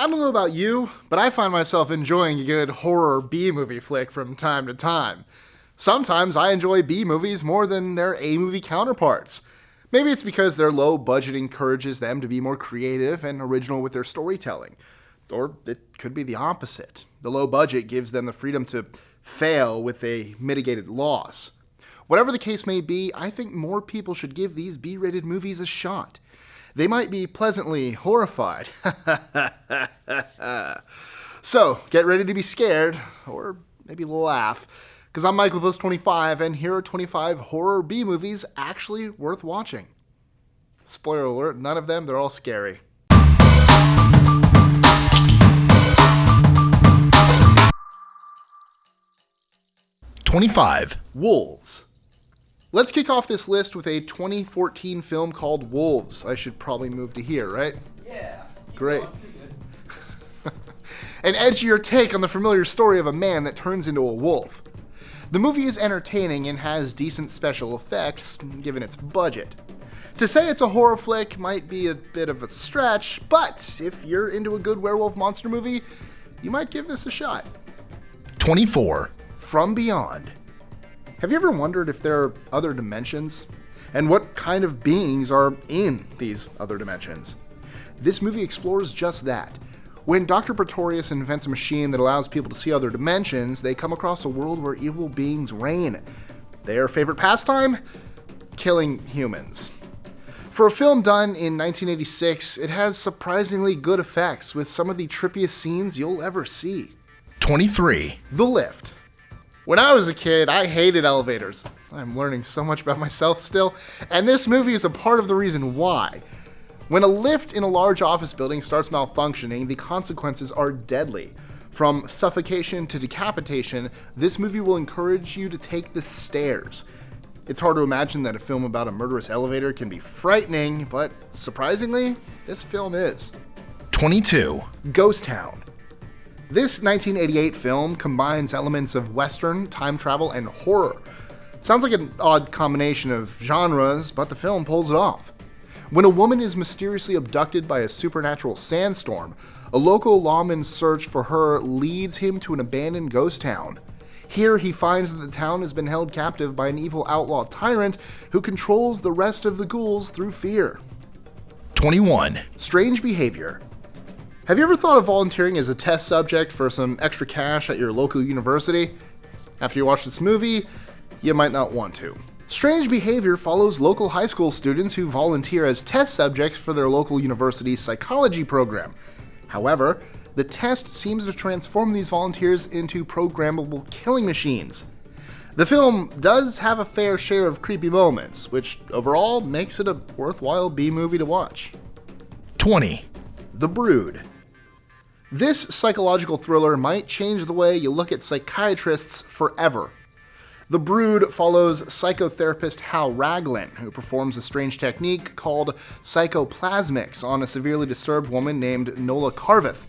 I don't know about you, but I find myself enjoying a good horror B-movie flick from time to time. Sometimes I enjoy B-movies more than their A-movie counterparts. Maybe it's because their low budget encourages them to be more creative and original with their storytelling. Or it could be the opposite. The low budget gives them the freedom to fail with a mitigated loss. Whatever the case may be, I think more people should give these B-rated movies a shot. They might be pleasantly horrified. So, get ready to be scared, or maybe laugh, because I'm Mike with List 25, and here are 25 horror B-movies actually worth watching. Spoiler alert, none of them, they're all scary. #25. Wolves. Let's kick off this list with a 2014 film called Wolves. I should probably move to here, right? Yeah. Great. An edgier take on the familiar story of a man that turns into a wolf. The movie is entertaining and has decent special effects, given its budget. To say it's a horror flick might be a bit of a stretch, but if you're into a good werewolf monster movie, you might give this a shot. 24. From Beyond. Have you ever wondered if there are other dimensions? And what kind of beings are in these other dimensions? This movie explores just that. When Dr. Pretorius invents a machine that allows people to see other dimensions, they come across a world where evil beings reign. Their favorite pastime? Killing humans. For a film done in 1986, it has surprisingly good effects with some of the trippiest scenes you'll ever see. 23. The Lift. When I was a kid, I hated elevators. I'm learning so much about myself still, and this movie is a part of the reason why. When a lift in a large office building starts malfunctioning, the consequences are deadly. From suffocation to decapitation, this movie will encourage you to take the stairs. It's hard to imagine that a film about a murderous elevator can be frightening, but surprisingly, this film is. 22. Ghost Town. This 1988 film combines elements of Western, time travel, and horror. Sounds like an odd combination of genres, but the film pulls it off. When a woman is mysteriously abducted by a supernatural sandstorm, a local lawman's search for her leads him to an abandoned ghost town. Here he finds that the town has been held captive by an evil outlaw tyrant who controls the rest of the ghouls through fear. 21. Strange Behavior. Have you ever thought of volunteering as a test subject for some extra cash at your local university? After you watch this movie, you might not want to. Strange Behavior follows local high school students who volunteer as test subjects for their local university's psychology program. However, the test seems to transform these volunteers into programmable killing machines. The film does have a fair share of creepy moments, which overall makes it a worthwhile B-movie to watch. 20. The Brood. This psychological thriller might change the way you look at psychiatrists forever. The Brood follows psychotherapist Hal Raglan, who performs a strange technique called psychoplasmics on a severely disturbed woman named Nola Carveth.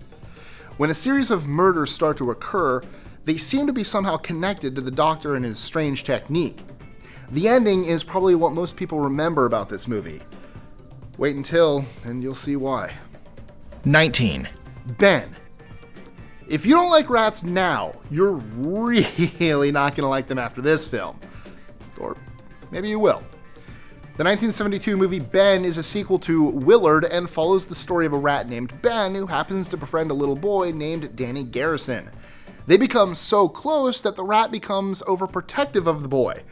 When a series of murders start to occur, they seem to be somehow connected to the doctor and his strange technique. The ending is probably what most people remember about this movie. Wait until, and you'll see why. 19. Ben. If you don't like rats now, you're really not going to like them after this film. Or maybe you will. The 1972 movie Ben is a sequel to Willard and follows the story of a rat named Ben who happens to befriend a little boy named Danny Garrison. They become so close that the rat becomes overprotective of the boy.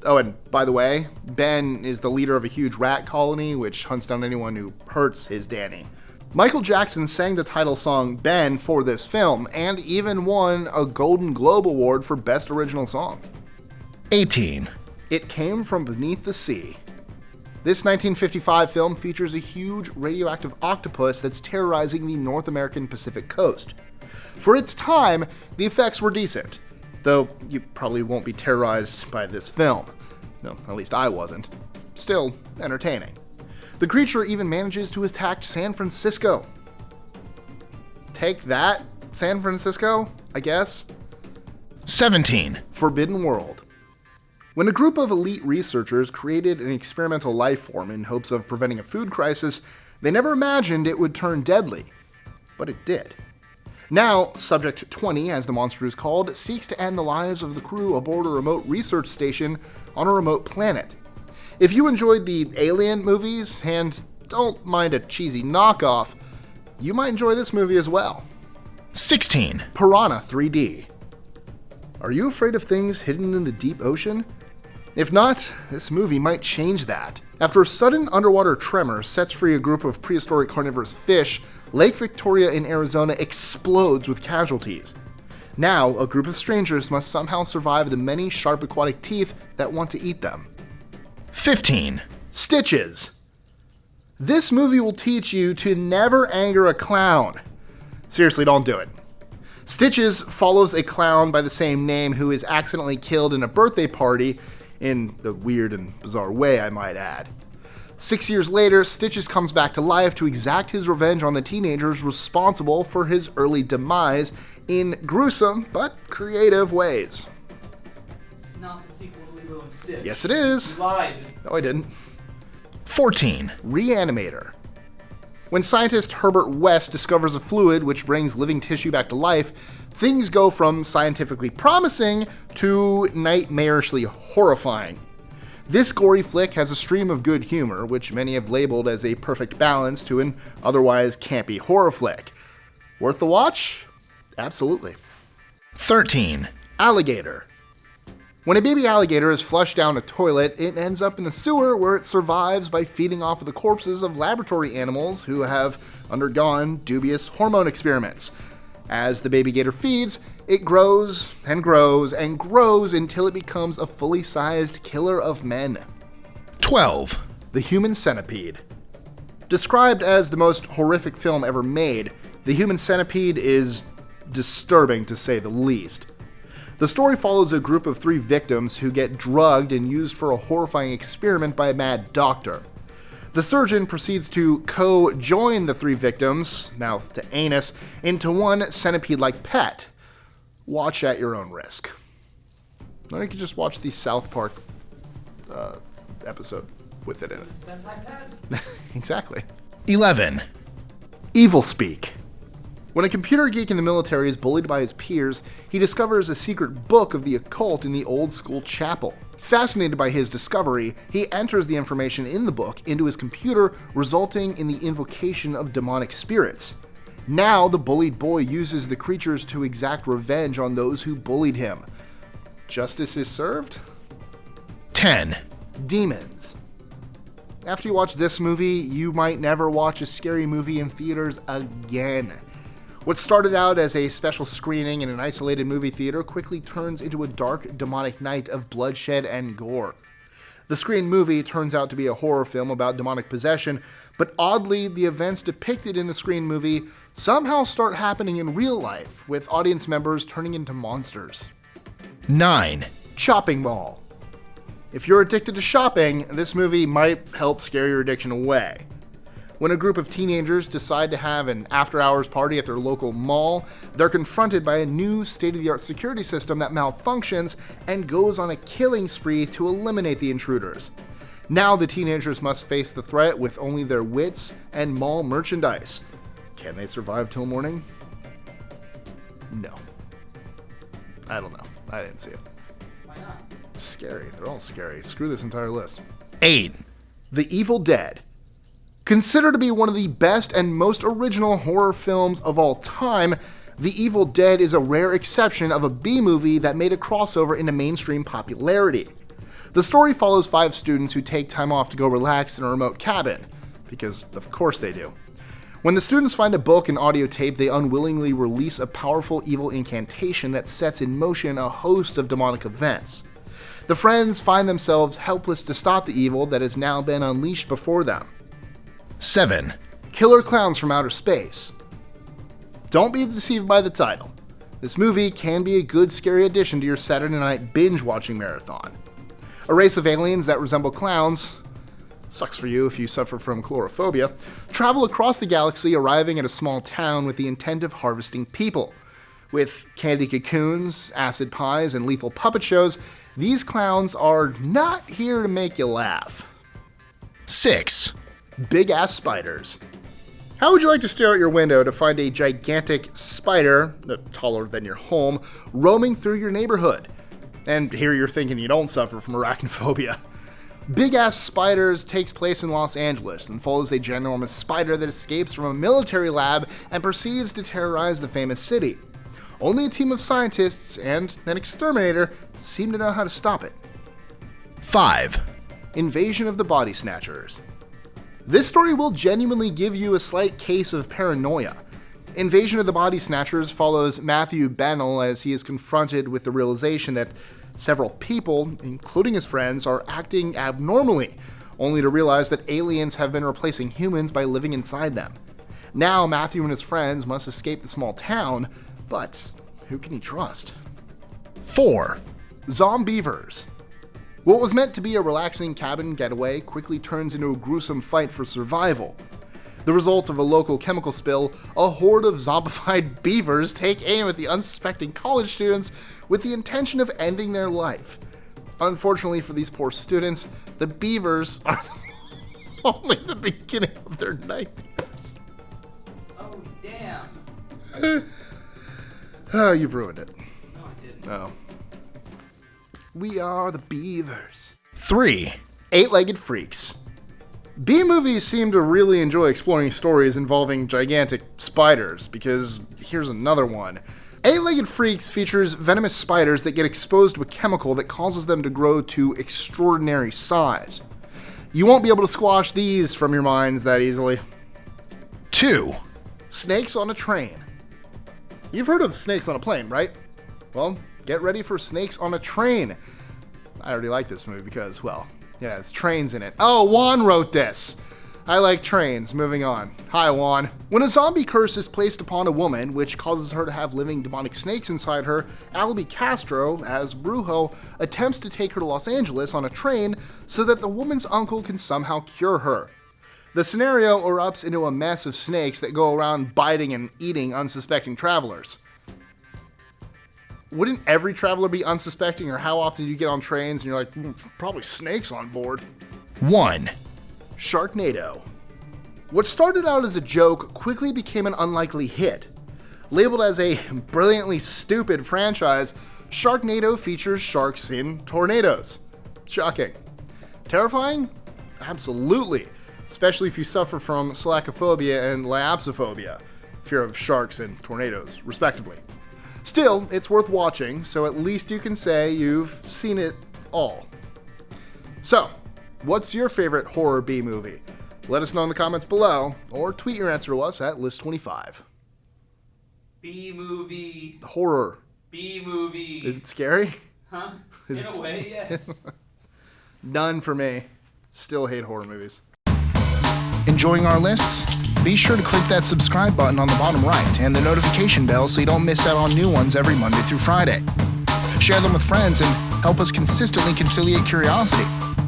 Oh, and by the way, Ben is the leader of a huge rat colony which hunts down anyone who hurts his Danny. Michael Jackson sang the title song Ben for this film, and even won a Golden Globe Award for Best Original Song. 18. It Came from Beneath the Sea. This 1955 film features a huge radioactive octopus that's terrorizing the North American Pacific coast. For its time, the effects were decent, though you probably won't be terrorized by this film. No, at least I wasn't. Still entertaining. The creature even manages to attack San Francisco. Take that, San Francisco, I guess. 17. Forbidden World. When a group of elite researchers created an experimental life form in hopes of preventing a food crisis, they never imagined it would turn deadly. but it did. Now, Subject 20, as the monster is called, seeks to end the lives of the crew aboard a remote research station on a remote planet. If you enjoyed the Alien movies and don't mind a cheesy knockoff, you might enjoy this movie as well. 16. Piranha 3D. Are you afraid of things hidden in the deep ocean? If not, this movie might change that. After a sudden underwater tremor sets free a group of prehistoric carnivorous fish, Lake Victoria in Arizona explodes with casualties. Now, a group of strangers must somehow survive the many sharp aquatic teeth that want to eat them. 15. Stitches. This movie will teach you to never anger a clown. Seriously, don't do it. Stitches follows a clown by the same name who is accidentally killed in a birthday party, in a weird and bizarre way, I might add. 6 years later, Stitches comes back to life to exact his revenge on the teenagers responsible for his early demise in gruesome but creative ways. It's not the sequel to Lilo and Stitch. Yes, it is. You lied. No, I didn't. 14. ReAnimator. When scientist Herbert West discovers a fluid which brings living tissue back to life, things go from scientifically promising to nightmarishly horrifying. This gory flick has a stream of good humor, which many have labeled as a perfect balance to an otherwise campy horror flick. Worth the watch? Absolutely. 13. Alligator. When a baby alligator is flushed down a toilet, it ends up in the sewer where it survives by feeding off of the corpses of laboratory animals who have undergone dubious hormone experiments. As the baby gator feeds, it grows and grows and grows until it becomes a fully sized killer of men. 12. The Human Centipede. Described as the most horrific film ever made, The Human Centipede is disturbing to say the least. The story follows a group of 3 victims who get drugged and used for a horrifying experiment by a mad doctor. The surgeon proceeds to co-join the 3 victims, mouth to anus, into one centipede-like pet. Watch at your own risk. Or you can just watch the South Park episode with it in it. Exactly. 11. Evil Speak. When a computer geek in the military is bullied by his peers, he discovers a secret book of the occult in the old school chapel. Fascinated by his discovery, he enters the information in the book into his computer, resulting in the invocation of demonic spirits. Now, the bullied boy uses the creatures to exact revenge on those who bullied him. Justice is served? 10. Demons. After you watch this movie, you might never watch a scary movie in theaters again. What started out as a special screening in an isolated movie theater quickly turns into a dark, demonic night of bloodshed and gore. The Screen movie turns out to be a horror film about demonic possession, but oddly, the events depicted in the Screen movie somehow start happening in real life, with audience members turning into monsters. 9. Chopping Mall. If you're addicted to shopping, this movie might help scare your addiction away. When a group of teenagers decide to have an after-hours party at their local mall, they're confronted by a new state-of-the-art security system that malfunctions and goes on a killing spree to eliminate the intruders. Now the teenagers must face the threat with only their wits and mall merchandise. Can they survive till morning? No. I don't know. I didn't see it. Why not? It's scary. They're all scary. Screw this entire list. 8. The Evil Dead. Considered to be one of the best and most original horror films of all time, The Evil Dead is a rare exception of a B-movie that made a crossover into mainstream popularity. The story follows 5 students who take time off to go relax in a remote cabin, because of course they do. When the students find a book and audio tape, they unwillingly release a powerful evil incantation that sets in motion a host of demonic events. The friends find themselves helpless to stop the evil that has now been unleashed before them. 7. Killer Clowns from Outer Space. Don't be deceived by the title. This movie can be a good scary addition to your Saturday night binge-watching marathon. A race of aliens that resemble clowns, sucks for you if you suffer from chlorophobia, travel across the galaxy, arriving at a small town with the intent of harvesting people. With candy cocoons, acid pies, and lethal puppet shows, these clowns are not here to make you laugh. 6. Big-ass spiders. How would you like to stare out your window to find a gigantic spider, taller than your home, roaming through your neighborhood? And here you're thinking you don't suffer from arachnophobia. Big Ass Spiders takes place in Los Angeles and follows a ginormous spider that escapes from a military lab and proceeds to terrorize the famous city. Only a team of scientists and an exterminator seem to know how to stop it. 5. Invasion of the Body Snatchers. This story will genuinely give you a slight case of paranoia. Invasion of the Body Snatchers follows Matthew Bennell as he is confronted with the realization that several people, including his friends, are acting abnormally, only to realize that aliens have been replacing humans by living inside them. Now Matthew and his friends must escape the small town, but who can he trust? 4. Zombievers. What was meant to be a relaxing cabin getaway quickly turns into a gruesome fight for survival. The result of a local chemical spill, a horde of zombified beavers take aim at the unsuspecting college students with the intention of ending their life. Unfortunately for these poor students, the beavers are only the beginning of their nightmares. Oh, damn. Oh, you've ruined it. No, I didn't. Oh. We are the beavers. 3. Eight-legged freaks. B-movies seem to really enjoy exploring stories involving gigantic spiders, because here's another one. Eight-legged freaks features venomous spiders that get exposed to a chemical that causes them to grow to extraordinary size. You won't be able to squash these from your minds that easily. 2. Snakes on a train. You've heard of snakes on a plane, right? Well, get ready for Snakes on a Train. I already like this movie because, well, it has trains in it. Oh, Juan wrote this. I like trains. Moving on. Hi, Juan. When a zombie curse is placed upon a woman, which causes her to have living demonic snakes inside her, Albie Castro, as Brujo, attempts to take her to Los Angeles on a train so that the woman's uncle can somehow cure her. The scenario erupts into a mess of snakes that go around biting and eating unsuspecting travelers. Wouldn't every traveler be unsuspecting, or how often do you get on trains and you're like, probably snakes on board? 1. Sharknado. What started out as a joke quickly became an unlikely hit. Labeled as a brilliantly stupid franchise, Sharknado features sharks in tornadoes. Shocking. Terrifying? Absolutely. Especially if you suffer from slacophobia and liapsophobia, fear of sharks and tornadoes, respectively. Still, it's worth watching, so at least you can say you've seen it all. So, what's your favorite horror B movie? Let us know in the comments below, or tweet your answer to us at List25. B-movie. Horror. B-movie. Is it scary? Huh? Is In it- a way, yes. None for me. Still hate horror movies. Enjoying our lists? Be sure to click that subscribe button on the bottom right and the notification bell so you don't miss out on new ones every Monday through Friday. Share them with friends and help us consistently conciliate curiosity.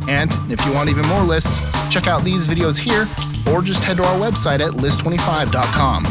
And if you want even more lists, check out these videos here or just head to our website at list25.com.